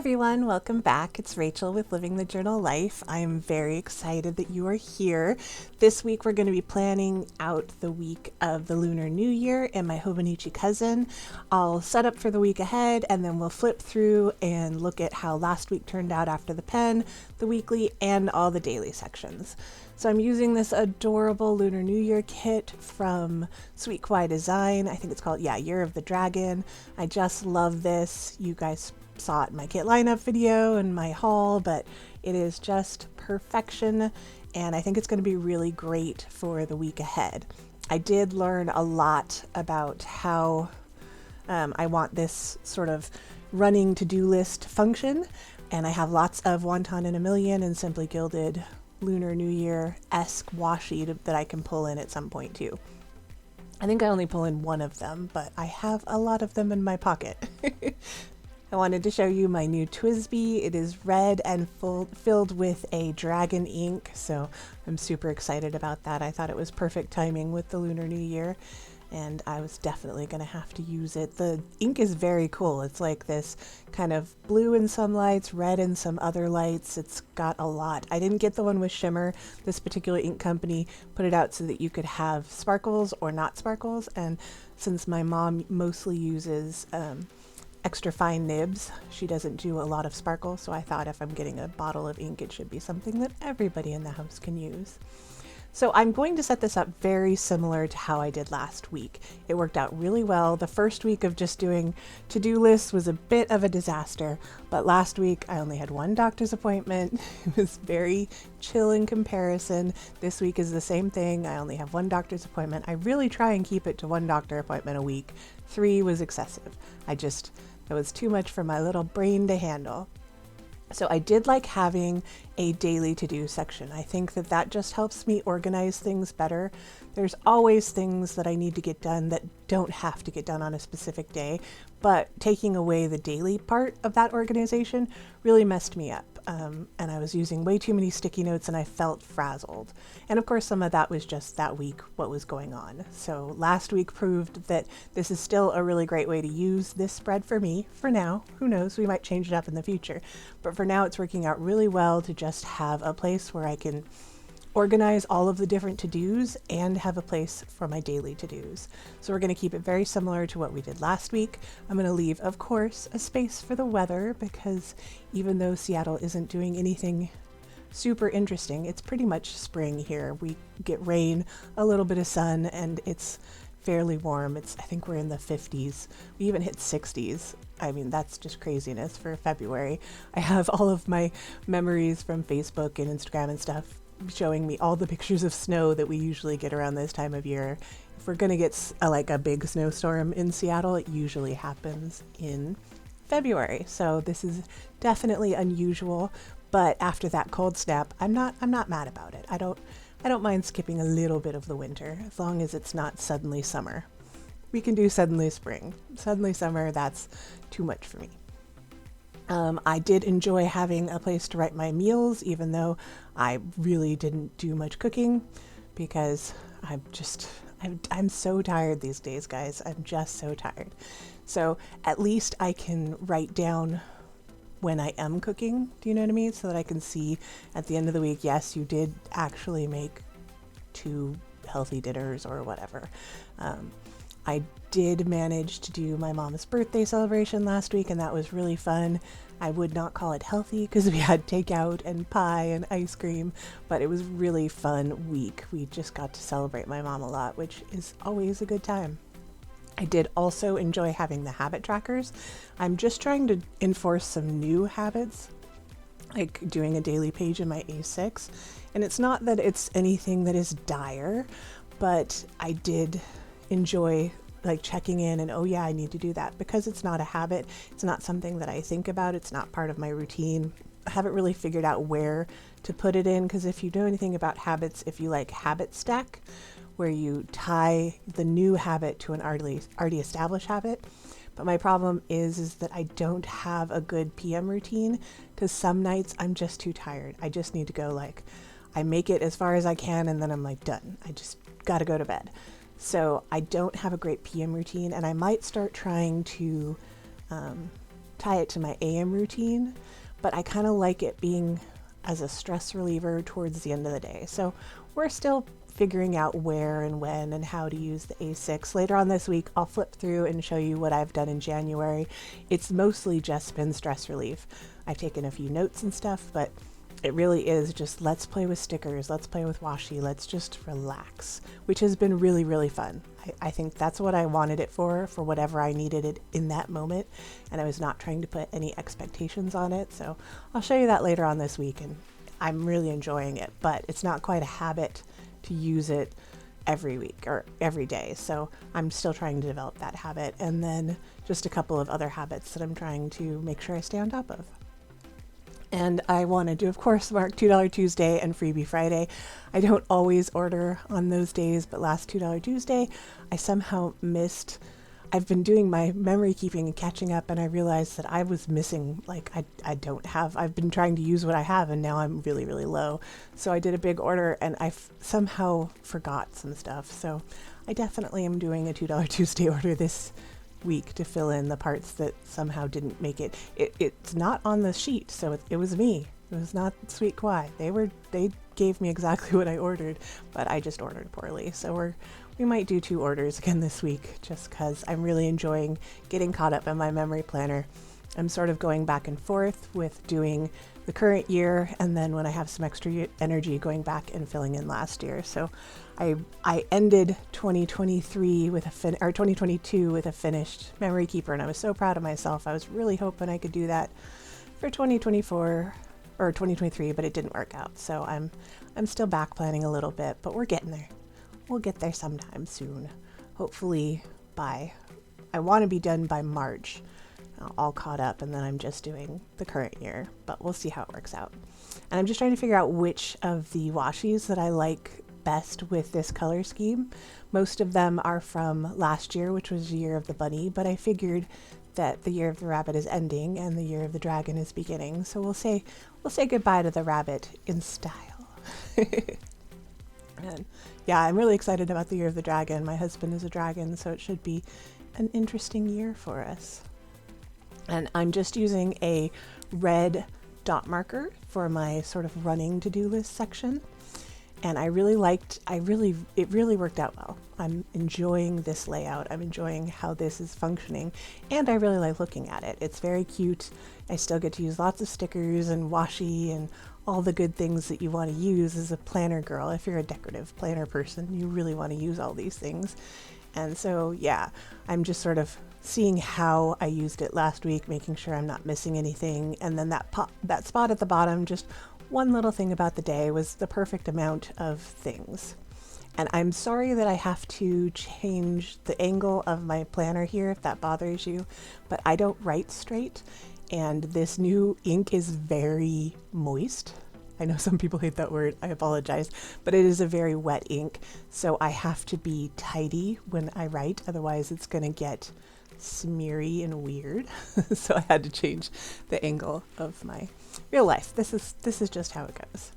everyone, welcome back. It's Rachel with Living the Journal Life. I am very excited that you are here. This week we're going to be planning out the week of the Lunar New Year and my Hobonichi Cousin. I'll set up for the week ahead and then we'll flip through and look at how last week turned out after the pen, the weekly, and all the daily sections. So I'm using this adorable Lunar New Year kit from Sweet Kawaii Design. I think it's called, Year of the Dragon. I just love this. You guys saw it in my kit lineup video and my haul, but it is just perfection, and I think it's going to be really great for the week ahead. I did learn a lot about how I want this sort of running to-do list function, and I have lots of Wonton in a Million and Simply Gilded Lunar New Year-esque washi that I can pull in at some point too. I think I only pull in one of them, but I have a lot of them in my pocket. I wanted to show you my new TWSBI. It is red and filled with a dragon ink, so I'm super excited about that. I thought it was perfect timing with the Lunar New Year, and I was definitely going to have to use it. The ink is very cool. It's like this kind of blue in some lights, red in some other lights. It's got a lot. I didn't get the one with shimmer. This particular ink company put it out so that you could have sparkles or not sparkles, and since my mom mostly uses extra fine nibs, she doesn't do a lot of sparkle, so I thought if I'm getting a bottle of ink, it should be something that everybody in the house can use. So I'm going to set this up very similar to how I did last week. It worked out really well. The first week of just doing to-do lists was a bit of a disaster, but last week I only had one doctor's appointment. It was very chill in comparison. This week is the same thing. I only have one doctor's appointment. I really try and keep it to one doctor appointment a week. 3 was excessive. It was too much for my little brain to handle. So I did like having a daily to-do section. I think that just helps me organize things better. There's always things that I need to get done that don't have to get done on a specific day, but taking away the daily part of that organization really messed me up. And I was using way too many sticky notes and I felt frazzled. And of course, some of that was just that week what was going on. So last week proved that this is still a really great way to use this spread for me for now. Who knows, we might change it up in the future. But for now, it's working out really well to just have a place where I can organize all of the different to-dos and have a place for my daily to-dos. So we're going to keep it very similar to what we did last week. I'm going to leave, of course, a space for the weather because even though Seattle isn't doing anything super interesting, it's pretty much spring here. We get rain, a little bit of sun, and it's fairly warm. I think we're in the 50s. We even hit 60s. I mean, that's just craziness for February. I have all of my memories from Facebook and Instagram and stuff showing me all the pictures of snow that we usually get around this time of year. If we're gonna get a big snowstorm in Seattle, it usually happens in February. So this is definitely unusual, but after that cold snap, I'm not mad about it. I don't mind skipping a little bit of the winter as long as it's not suddenly summer. We can do suddenly spring. Suddenly summer, that's too much for me. I did enjoy having a place to write my meals, even though I really didn't do much cooking because I'm so tired these days, guys. I'm just so tired. So at least I can write down when I am cooking, do you know what I mean? So that I can see at the end of the week, yes, you did actually make 2 healthy dinners or whatever. I did manage to do my mom's birthday celebration last week, and that was really fun. I would not call it healthy because we had takeout and pie and ice cream, but it was really fun week. We just got to celebrate my mom a lot, which is always a good time. I did also enjoy having the habit trackers. I'm just trying to enforce some new habits, like doing a daily page in my A6. And it's not that it's anything that is dire, but I did enjoy checking in and, oh yeah, I need to do that because it's not a habit. It's not something that I think about. It's not part of my routine. I haven't really figured out where to put it in because if you know anything about habits, if you like habit stack, where you tie the new habit to an already established habit. But my problem is that I don't have a good PM routine because some nights I'm just too tired. I just need to go I make it as far as I can and then I'm done. I just got to go to bed. So I don't have a great PM routine, and I might start trying to tie it to my AM routine, but I kind of like it being as a stress reliever towards the end of the day. So we're still figuring out where and when and how to use the A6. Later on this week, I'll flip through and show you what I've done in January. It's mostly just been stress relief. I've taken a few notes and stuff, but it really is just let's play with stickers, let's play with washi, let's just relax, which has been really, really fun. I think that's what I wanted it for whatever I needed it in that moment, and I was not trying to put any expectations on it. So I'll show you that later on this week, and I'm really enjoying it, but it's not quite a habit to use it every week or every day. So I'm still trying to develop that habit, and then just a couple of other habits that I'm trying to make sure I stay on top of. And I wanted to, of course, mark $2 Tuesday and Freebie Friday. I don't always order on those days, but last $2 Tuesday, I somehow missed. I've been doing my memory keeping and catching up, and I realized that I was missing, like, I've been trying to use what I have, and now I'm really, really low. So I did a big order, and I somehow forgot some stuff. So I definitely am doing a $2 Tuesday order this week to fill in the parts that somehow didn't make it. It's not on the sheet, so it was me. It was not Sweet Kawaii. They gave me exactly what I ordered, but I just ordered poorly. So we might do 2 orders again this week, just because I'm really enjoying getting caught up in my memory planner. I'm sort of going back and forth with doing the current year, and then when I have some extra energy, going back and filling in last year. So I ended 2023 with 2022 with a finished memory keeper, and I was so proud of myself. I was really hoping I could do that for 2024 or 2023, but it didn't work out. So I'm still back planning a little bit, but we're getting there. We'll get there sometime soon. Hopefully I want to be done by March, all caught up, and then I'm just doing the current year, but we'll see how it works out. And I'm just trying to figure out which of the washis that I like best with this color scheme. Most of them are from last year, which was the year of the bunny, but I figured that the year of the rabbit is ending and the year of the dragon is beginning. So we'll say goodbye to the rabbit in style. And yeah, I'm really excited about the year of the dragon. My husband is a dragon, so it should be an interesting year for us. And I'm just using a red dot marker for my sort of running to-do list section. And it really worked out well. I'm enjoying this layout. I'm enjoying how this is functioning, and I really like looking at it. It's very cute. I still get to use lots of stickers and washi and all the good things that you want to use as a planner girl. If you're a decorative planner person, you really want to use all these things. And so, yeah, I'm just sort of seeing how I used it last week, making sure I'm not missing anything. And then that spot at the bottom, just one little thing about the day, was the perfect amount of things. And I'm sorry that I have to change the angle of my planner here if that bothers you, but I don't write straight, and this new ink is very moist. I know some people hate that word, I apologize, but it is a very wet ink, so I have to be tidy when I write, otherwise it's gonna get smeary and weird. So I had to change the angle of my real life. This is just how it goes.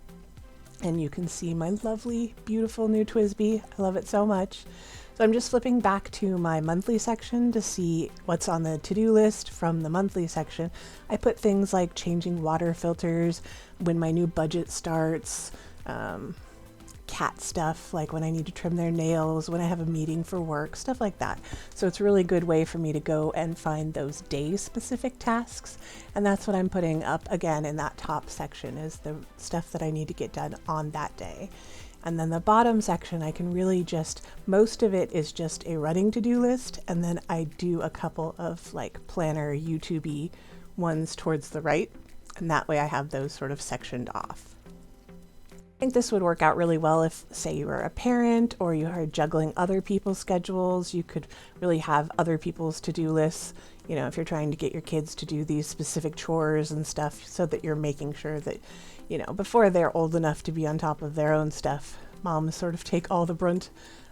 And you can see my lovely, beautiful new TWSBI. I love it so much. So I'm just flipping back to my monthly section to see what's on the to-do list from the monthly section. I put things like changing water filters, when my new budget starts, cat stuff, like when I need to trim their nails, when I have a meeting for work, stuff like that. So it's a really good way for me to go and find those day-specific tasks. And that's what I'm putting up again in that top section, is the stuff that I need to get done on that day. And then the bottom section, I can really most of it is just a running to-do list. And then I do a couple of like planner YouTube-y ones towards the right. And that way I have those sort of sectioned off. I think this would work out really well if, say, you were a parent or you are juggling other people's schedules. You could really have other people's to-do lists, you know, if you're trying to get your kids to do these specific chores and stuff, so that you're making sure that, you know, before they're old enough to be on top of their own stuff, moms sort of take all the brunt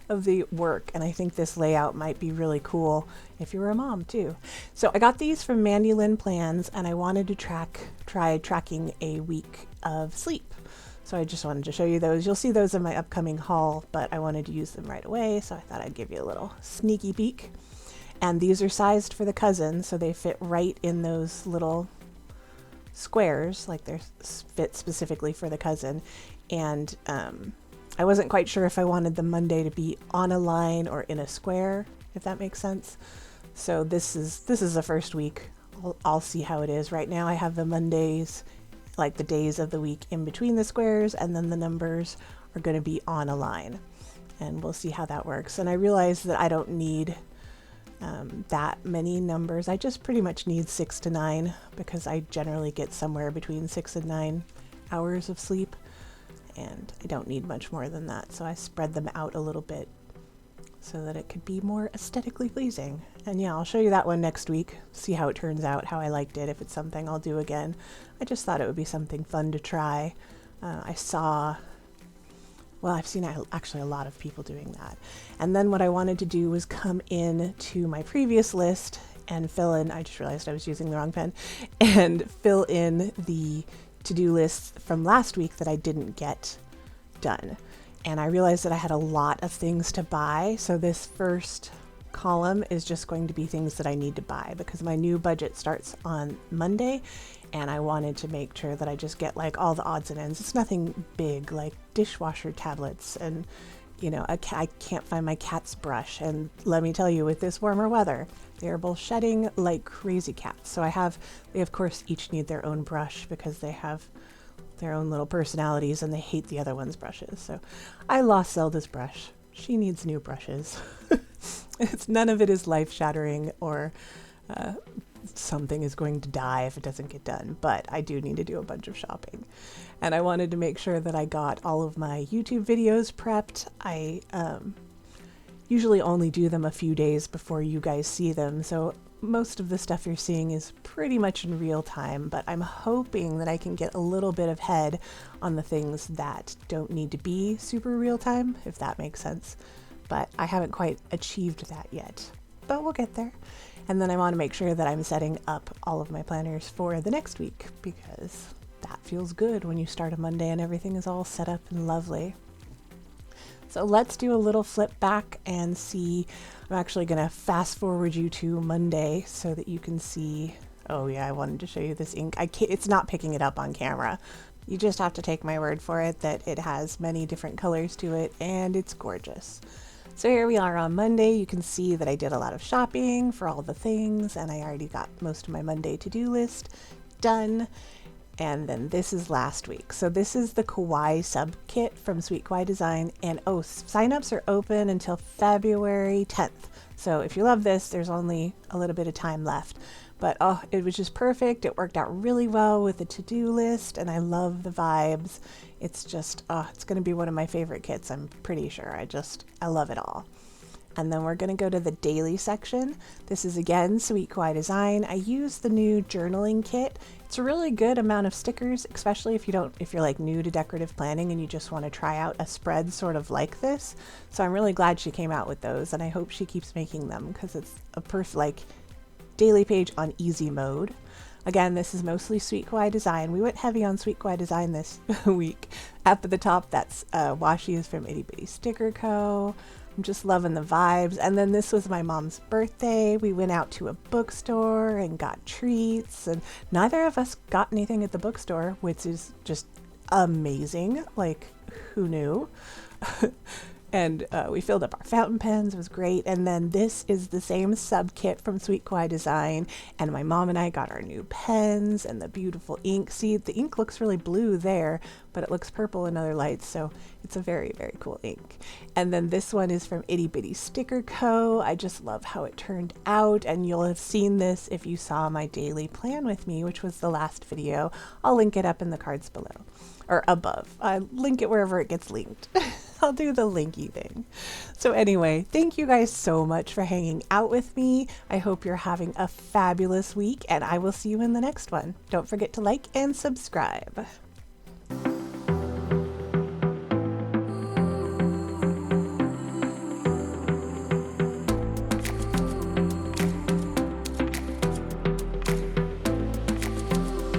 of the work. And I think this layout might be really cool if you were a mom too. So I got these from Mandy Lynn Plans, and I wanted to try tracking a week of sleep. So I just wanted to show you those. You'll see those in my upcoming haul, but I wanted to use them right away, so I thought I'd give you a little sneaky peek. And these are sized for the cousin, so they fit right in those little squares, like they're fit specifically for the cousin. And I wasn't quite sure if I wanted the Monday to be on a line or in a square, if that makes sense. So this is the first week. I'll see how it is. Right now I have the Mondays, like the days of the week, in between the squares, and then the numbers are going to be on a line, and we'll see how that works. And I realized that I don't need that many numbers. I just pretty much need 6 to 9, because I generally get somewhere between 6 and 9 hours of sleep, and I don't need much more than that. So I spread them out a little bit so that it could be more aesthetically pleasing. And yeah, I'll show you that one next week, see how it turns out, how I liked it, if it's something I'll do again. I just thought it would be something fun to try. I've seen actually a lot of people doing that. And then what I wanted to do was come in to my previous list and fill in, I just realized I was using the wrong pen, and fill in the to-do lists from last week that I didn't get done. And I realized that I had a lot of things to buy, so this first column is just going to be things that I need to buy, because my new budget starts on Monday, and I wanted to make sure that I just get like all the odds and ends. It's nothing big, like dishwasher tablets, and you know, I can't find my cat's brush, and let me tell you, with this warmer weather, they are both shedding like crazy cats. So they of course each need their own brush, because they have their own little personalities and they hate the other one's brushes. So I lost Zelda's brush. She needs new brushes. None of it is life-shattering or something is going to die if it doesn't get done, but I do need to do a bunch of shopping. And I wanted to make sure that I got all of my YouTube videos prepped. I usually only do them a few days before you guys see them, so most of the stuff you're seeing is pretty much in real time, but I'm hoping that I can get a little bit ahead on the things that don't need to be super real time, if that makes sense. But I haven't quite achieved that yet, but we'll get there. And then I want to make sure that I'm setting up all of my planners for the next week, because that feels good when you start a Monday and everything is all set up and lovely. So let's do a little flip back and see. I'm actually going to fast forward you to Monday so that you can see. Oh yeah, I wanted to show you this ink. It's not picking it up on camera. You just have to take my word for it that it has many different colors to it, and it's gorgeous. So here we are on Monday. You can see that I did a lot of shopping for all the things, and I already got most of my Monday to-do list done. And then this is last week. So this is the Kawaii sub kit from Sweet Kawaii Design. And signups are open until February 10th. So if you love this, there's only a little bit of time left. But it was just perfect. It worked out really well with the to-do list, and I love the vibes. It's just, it's going to be one of my favorite kits, I'm pretty sure. I love it all. And then we're going to go to the daily section. This is again Sweet Kawaii Design. I use the new journaling kit. It's a really good amount of stickers, especially if you're like new to decorative planning and you just want to try out a spread sort of like this. So I'm really glad she came out with those, and I hope she keeps making them, because it's a perfect daily page on easy mode. Again, this is mostly Sweet Kawaii Design. We went heavy on Sweet Kawaii Design this week. Up at the top, that's washi is from Itty Bitty Sticker Co. I'm just loving the vibes. And then this was my mom's birthday. We went out to a bookstore and got treats, and neither of us got anything at the bookstore, which is just amazing. Like, who knew? And we filled up our fountain pens. It was great. And then this is the same sub kit from Sweet Kawaii Design. And my mom and I got our new pens and the beautiful ink. See, the ink looks really blue there, but it looks purple in other lights. So it's a very, very cool ink. And then this one is from Itty Bitty Sticker Co. I just love how it turned out. And you'll have seen this if you saw my daily plan with me, which was the last video. I'll link it up in the cards below or above. I link it wherever it gets linked. I'll do the linky thing. So anyway, thank you guys so much for hanging out with me. I hope you're having a fabulous week, and I will see you in the next one. Don't forget to like and subscribe.